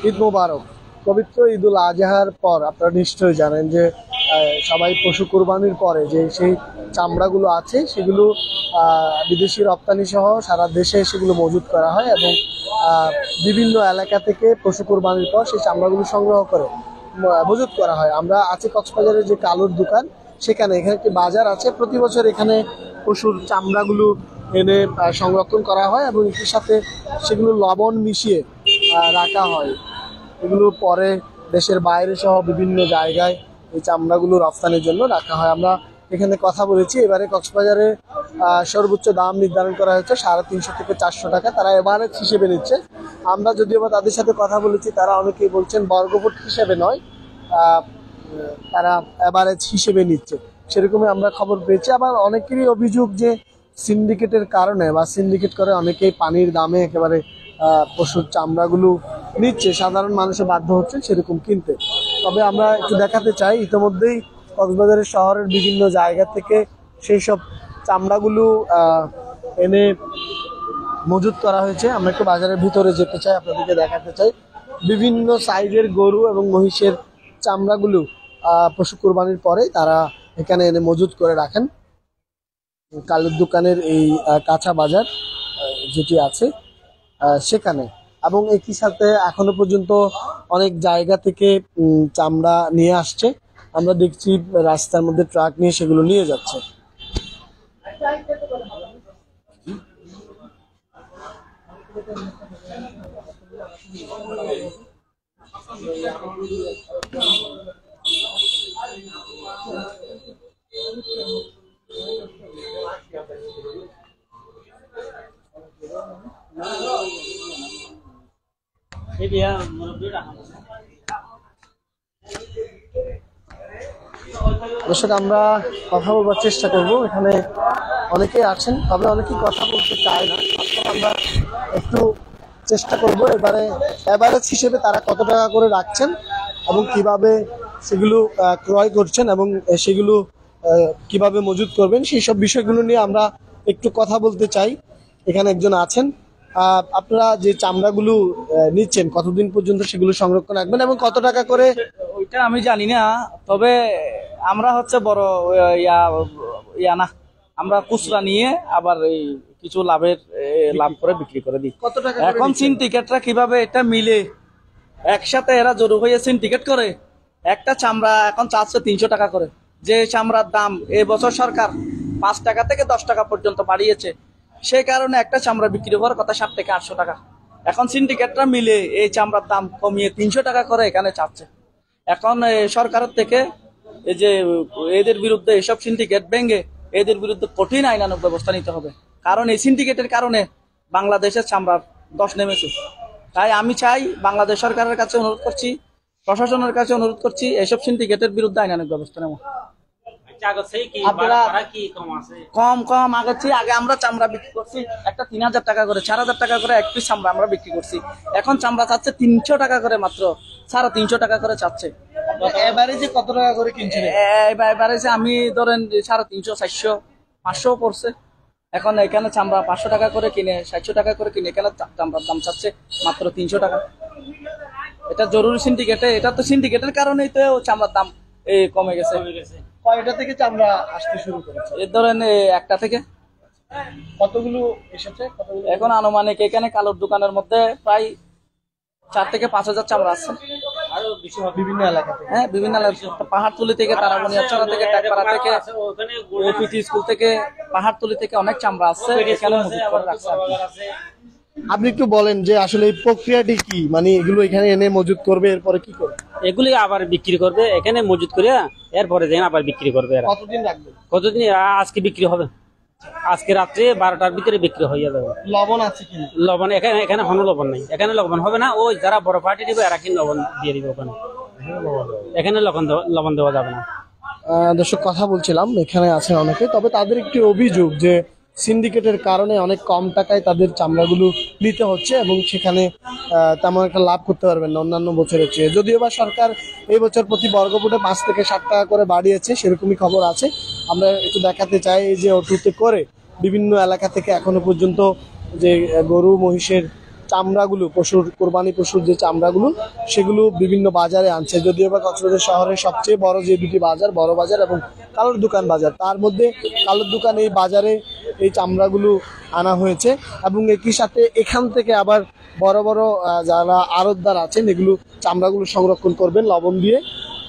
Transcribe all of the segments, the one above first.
ঈদ মোবারক। পবিত্র ঈদুল আজহার পর আপনারা নিশ্চয়ই জানেন যে সবাই পশু কুরবানির পরে যে সেই চামড়াগুলো আছে সেগুলো বিদেশি রপ্তানি সহ সারা দেশে সেগুলো মজুত করা হয় এবং বিভিন্ন এলাকা থেকে পশু কুরবানির পর সেই চামড়াগুলো সংগ্রহ করে মজুত করা হয়। আমরা আছি কক্সবাজারের যে কালুর দোকান, সেখানে এখানে একটি বাজার আছে। প্রতি বছর এখানে পশুর চামড়াগুলো এনে সংরক্ষণ করা হয় এবং এটির সাথে সেগুলো লবণ মিশিয়ে রাখা হয়। এগুলো পরে দেশের বাইরে সহ বিভিন্ন জায়গায় এই চামড়াগুলো রপ্তানির জন্য রাখা হয়। আমরা এখানে কথা বলেছি, এবারে কক্সবাজারে সর্বোচ্চ দাম নির্ধারণ করা হয়েছে 350 থেকে 400 টাকা। তারা এভারেজ হিসেবে নিচ্ছে। আমরা যদিও বা তাদের সাথে কথা বলেছি, তারা অনেকেই বলছেন বর্গফুট হিসেবে নয়, তারা এভারেজ হিসেবে নিচ্ছে, সেরকমই আমরা খবর পেয়েছি। আবার অনেকেরই অভিযোগ যে সিন্ডিকেটের কারণে বা সিন্ডিকেট করে অনেকেই পানির দামে একেবারে পশুর চামড়াগুলো নিচ্ছে, সাধারণ মানুষে বাধ্য হচ্ছে সেরকম কিনতে। তবে আমরা একটু দেখাতে চাই, ইতিমধ্যেই কক্সবাজারের শহরের বিভিন্ন জায়গা থেকে সেই সব চামড়াগুলো এনে মজুত করা হয়েছে। আমরা একটু বাজারের ভিতরে যেতে চাই, আপনাদেরকে দেখাতে চাই বিভিন্ন সাইজের গরু এবং মহিষের চামড়াগুলো পশু কুরবানির পরে তারা এখানে এনে মজুত করে রাখেন। কালুর দোকানের এই কাঁচা বাজার যেটি আছে সেখানে, এবং একই সাথে এখনো পর্যন্ত অনেক জায়গা থেকে চামড়া নিয়ে আসছে। আমরা দেখছি রাস্তার মধ্যে ট্রাক নিয়ে সেগুলো নিয়ে যাচ্ছে। দর্শক, আমরা কথা বলবার চেষ্টা করব। এখানে অনেকেই আছেন, তবে অনেকেই কথা বলতে চায় না। আমরা একটু চেষ্টা করব এবারে এভারেজ হিসেবে তারা কত টাকা করে রাখছেন এবং কিভাবে সেগুলো ক্রয় করছেন এবং সেগুলো কিভাবে মজুত করবেন, সেই সব বিষয়গুলো নিয়ে আমরা একটু কথা বলতে চাই। এখানে একজন আছেন। আপনারা যে চামড়াগুলো নিচ্ছেন কতদিন পর্যন্ত সেগুলো সংরক্ষণ রাখবেন এবং কত টাকা করে? ওইটা আমি জানি না, তবে আমরা হচ্ছে বড় ইয়া না, আমরা খুচরা নিয়ে আবার এই কিছু লাভ করে বিক্রি করে দিই। কত টাকা এখন সিন্ডিকেটরা কিভাবে এটা মিলে একসাথে এরা জড়ো হয়ে সিন্ডিকেট করে? একটা চামড়া এখন চাচ্ছে 300 টাকা করে, যে চামড়ার দাম এবছর সরকার 5 টাকা থেকে 10 টাকা পর্যন্ত বাড়িয়েছে। সেই কারণে একটা চামড়া বিক্রি হওয়ার কথা 7 থেকে 800 টাকা। এখন সিন্ডিকেটরা মিলে এই চামড়ার দাম কমিয়ে 300 টাকা করে এখানে চাচ্ছে। এখন সরকারের থেকে এই যে এদের বিরুদ্ধে, এসব সিন্ডিকেট ভেঙে এদের বিরুদ্ধে কঠিন আইনানুগ ব্যবস্থা নিতে হবে। কারণ এই সিন্ডিকেটের কারণে বাংলাদেশের চামড়ার দশ নেমেছে। তাই আমি চাই, বাংলাদেশ সরকারের কাছে অনুরোধ করছি, প্রশাসনের কাছে অনুরোধ করছি, এসব সিন্ডিকেটের বিরুদ্ধে আইনানুগ ব্যবস্থা নেব। কম আগের চেয়ে আগে আমরা চামড়া বিক্রি করছি একটা 3000 টাকা করে, 4000 টাকা করে এক পিস চামড়া আমরা বিক্রি করছি। এখন চামড়া চাচ্ছে 300 টাকা করে, মাত্র 350 টাকা করে চাচ্ছে। এভারেজে কত টাকা করে কিনছেন? এভারেজে আমি ধরেন 350, 400, 500 পড়ছে। এখন এখানে চামড়া 500 টাকা করে কিনে, 700 টাকা করে কিনে, এখানে চামড়ার দাম চাচ্ছে মাত্র 300 টাকা। এটা জরুরি সিন্ডিকেটে, এটা তো সিন্ডিকেটের কারণেই তো চামড়ার দাম কমে গেছে। কয়টা থেকে চামড়া আসতে শুরু করেছে? এর ধরেন একটা থেকে। কতগুলো এসেছে? এখন আনুমানিক এখানে কালোর দোকানের মধ্যে প্রায় 4 থেকে 5,000 চামড়া আছে। বিভিন্ন এলাকা থেকে, হ্যাঁ, বিভিন্ন পাহাড়তলি থেকে, তারাবনিয়াচড়া থেকে, টাকপাড়া থেকে, পিটি স্কুল থেকে, পাহাড়তলি থেকে অনেক চামড়া আছে এখানে মজুত করে রাখছে। আপনি একটু বলেন যে আসলে এই প্রক্রিয়াটি কি, মানে এগুলো এখানে এনে মজুত করবে, এরপরে কি করবে? এগুলি আবার বিক্রি করবে, এখানে মজুত করে এরপরে দেন আবার বিক্রি করবে। কতদিন রাখবে? কতদিন? আজকে বিক্রি হবে, আজকে রাত্রে 12টার ভিতরে বিক্রি হয়ে যাবে। লবণ আছে কি? লবণ এখানে কোনো লবণ নাই, এখানে লবণ হবে না। ওই যারা বড় পার্টি দিবে এরা কি লবণ দিয়ে দিবে ওখানে, এখানে লবণ দেওয়া যাবে না। দর্শক, কথা বলছিলাম, এখানে আছেন অনেকে, তবে তাদের একটি অভিযোগ যে সিন্ডিকেটের কারণে অনেক কম টাকায় তাদের চামড়াগুলো নিতে হচ্ছে এবং সেখানে তেমন একটা লাভ করতে পারবেন না অন্যান্য বছরের চেয়ে। যদিও বা সরকার এই বছর প্রতি বর্গফুটে 5 থেকে 7 টাকা করে বাড়িয়েছে, সেরকমই খবর আছে। আমরা একটু দেখাতে চাই যে অটোতে করে বিভিন্ন এলাকা থেকে এখনো পর্যন্ত যে গরু মহিষের চামড়াগুলো কোরবানি পশুর যে চামড়াগুলো সেগুলো বিভিন্ন বাজারে আনছে। যদিও বা কক্সবাজার শহরের সবচেয়ে বড় যে দুটি বাজার, বড় বাজার এবং কালোর দোকান বাজার, তার মধ্যে কালোর দোকান এই বাজারে এই চামড়াগুলো আনা হয়েছে এবং একই সাথে এখান থেকে আবার বড় বড় যারা আড়তদার আছেন এগুলো চামড়াগুলো সংরক্ষণ করবেন লবণ দিয়ে,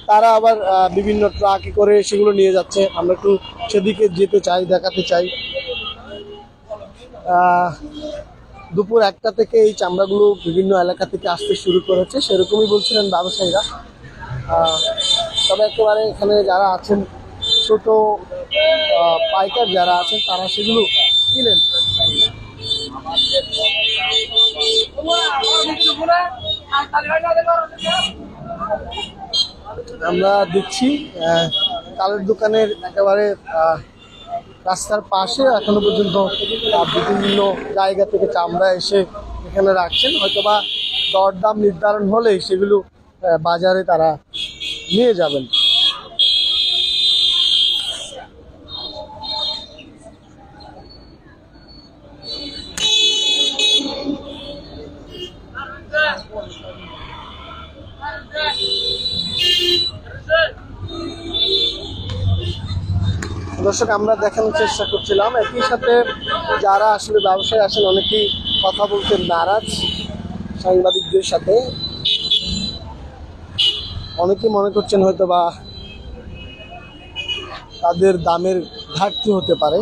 তারা আবার বিভিন্ন ট্রাকে করে সেগুলো নিয়ে যাচ্ছে। আমরা একটু সেদিকে যেতে চাই, দেখাতে চাই। দুপুর 1টা থেকে এই চামড়াগুলো বিভিন্ন এলাকা থেকে আসতে শুরু করেছে, সেরকমই বলছিলেন ব্যবসায়ীরা। তবে একেবারে এখানে যারা আছেন ছোট পাইকার যারা আছেন তারা সেগুলো কিনেন। আমরা দেখছি কালের দোকানের একেবারে রাস্তার পাশে এখনো পর্যন্ত বিভিন্ন জায়গা থেকে চামড়া এসে এখানে রাখছেন, হয়তোবা দরদাম নির্ধারণ হলে সেগুলো বাজারে তারা নিয়ে যাবেন। দর্শক, আমরা দেখানোর চেষ্টা করছিলাম, একই সাথে যারা আসলে ব্যবসায়ী আসেন অনেকেই কথা বলতে নারাজ সাংবাদিকদের সাথে। অনেকেই মনে করছেন হয়তো বা তাদের দামের ঘাটতি হতে পারে।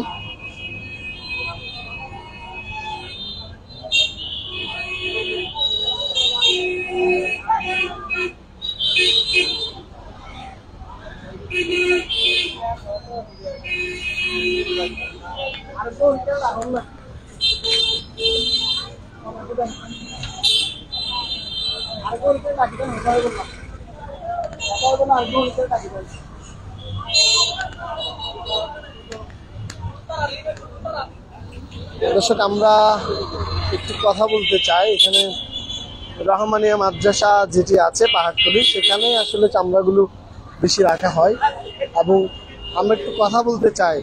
দর্শক, আমরা একটু কথা বলতে চাই। এখানে রহমানিয়া মাদ্রাসা যেটি আছে পাহাড়তলী, সেখানে আসলে চামড়াগুলো বেশি রাখা হয় এবং আমরা একটু কথা বলতে চাই।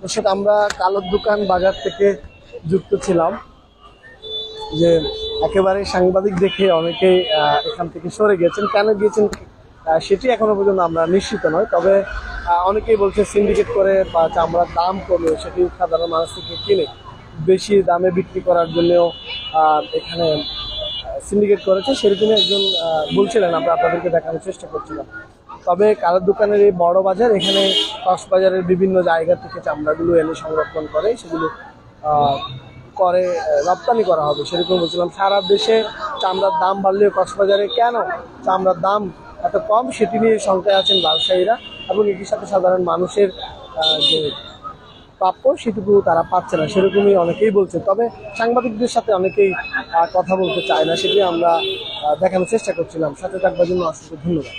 দর্শক, আমরা কালোর দোকান বাজার থেকে যুক্ত ছিলাম, যে একেবারে সাংবাদিক দেখে অনেকে এখান থেকে সরে গিয়েছেন। কেন গিয়েছেন সেটি এখনো পর্যন্ত আমরা নিশ্চিত নয়, তবে অনেকেই বলছে সিন্ডিকেট করে বা চামড়ার দাম কমে সেটি সাধারণ মানুষ থেকে কিনে বেশি দামে বিক্রি করার জন্যও এখানে সিন্ডিকেট করেছে, সেরকমই একজন বলছিলেন, আমরা আপনাদেরকে দেখানোর চেষ্টা করছিলাম। তবে কালোর দোকানের এই বড় বাজার, এখানে কক্সবাজারের বিভিন্ন জায়গা থেকে চামড়াগুলো এনে সংরক্ষণ করে সেগুলো করে রপ্তানি করা হবে, সেরকম বলছিলাম। সারা দেশে চামড়ার দাম বাড়লেও কক্সবাজারে কেন চামড়ার দাম এত কম সেটি নিয়ে শঙ্কায় আছেন ব্যবসায়ীরা এবং একই সাথে সাধারণ মানুষের যে প্রাপ্য সেটুকু তারা পাচ্ছে না, সেরকমই অনেকেই বলছে। তবে সাংবাদিকদের সাথে অনেকেই কথা বলতে চায় না, সেটি আমরা দেখানোর চেষ্টা করছিলাম। সাথে থাকবার জন্য অসংখ্য ধন্যবাদ।